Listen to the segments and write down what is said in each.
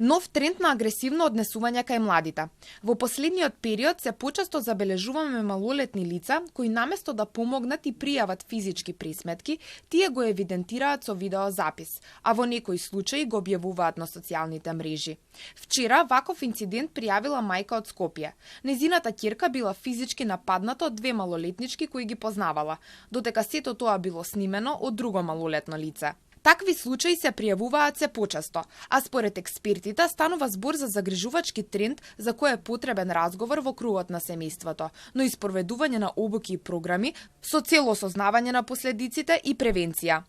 Нов тренд на агресивно однесување кај младите. Во последниот период се почесто забележуваме малолетни лица кои наместо да помогнат и пријават физички присметки, тие го евидентираат со видеозапис, а во некои случаи го објавуваат на социјалните мрежи. Вчера ваков инцидент пријавила мајка од Скопје. Незината ќерка била физички нападната од две малолетнички кои ги познавала, додека сето тоа било снимено од друго малолетно лице. Такви случаи се пријавуваат се почесто, а според експертите станува збор за загрижувачки тренд за кој е потребен разговор во кругот на семејството, но и спроведување на обуки и програми со цел осознавање на последиците и превенција.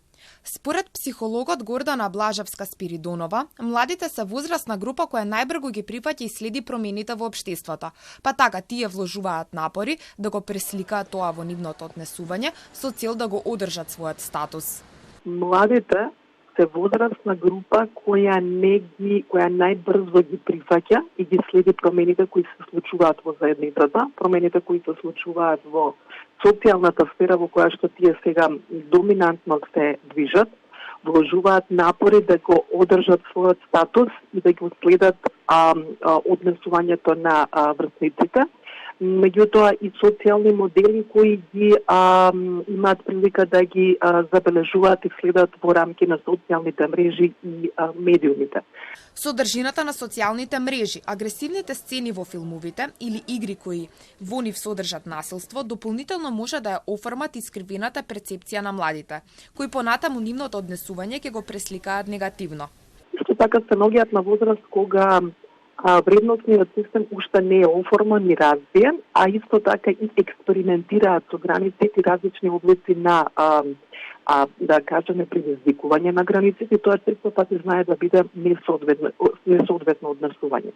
Според психологот Гордана Блажевска-Спиридонова, младите се возрастна група која најбрзо ги прифаќа и следи промените во општеството, па така тие вложуваат напори да го пресликаат тоа во нивното однесување со цел да го одржат својот статус. Младите се возрастна група која најбрзо ги прифаќа и ги следи промените кои се случуваат во заедницата, промените кои се случуваат во социјалната сфера во која што тие сега доминантно се движат, вложуваат напори да го одржат својот статус и да го следат однесувањето на врсниците. Меѓутоа и социјални модели кои ги имаат прилика да ги забележуваат и следат во рамки на социјалните мрежи и медиумите. Содржината на социјалните мрежи, агресивните сцени во филмовите или игри кои во нив содржат насилство, дополнително може да ја оформат искривената перцепција на младите, кои понатаму нивното однесување ќе го пресликаат негативно. Исто така се наоѓаат на возраст кога вредносниот систем уште не е оформен и развиен, а исто така и експериментираат со границите и различни облици на да кажеме предизвикување на границите, тоа често пати знае да биде несоодветно однесување.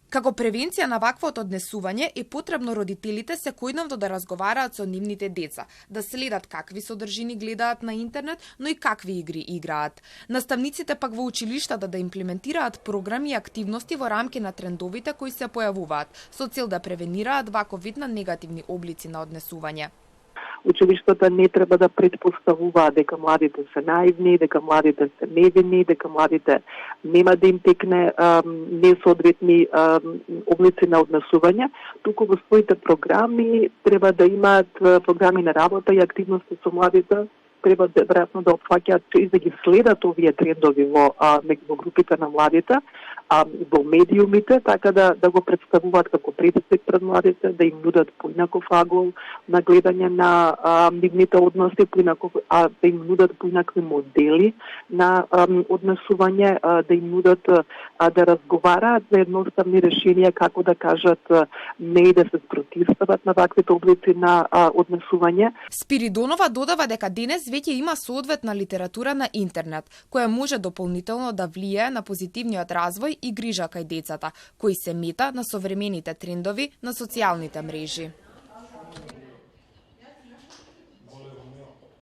Како превенција на ваквото однесување е потребно родителите секојдневно да разговараат со нивните деца, да следат какви содржини гледаат на интернет, но и какви игри играат. Наставниците пак во училиштата да имплементираат програми и активности во рамки на трендовите кои се појавуваат, со цел да превенираат ваков вид на негативни облици на однесување. Училиштата не треба да предпоставуваат дека младите се наивни, дека младите се невини, дека младите нема да им текне несоодветни облици на однесување, туку во своите програми треба да имаат програми на работа и активности со младите, треба веројатно да опфаќаат и да ги следат овие трендови во групите на младите, во медиумите, така да го представуваат како предизвик пред младите, да им нудат поинаков агол на гледање на нивните односи, да им нудат поинакви модели на однесување, да им нудат да разговараат за едноставни решенија како да кажат не и да се спротивстават на ваквите облици на однесување. Спиридонова додава дека денес веќе има соодветна литература на интернет, која може дополнително да влијае на позитивниот развој и грижа кај децата, кои се мета на современите трендови на социјалните мрежи.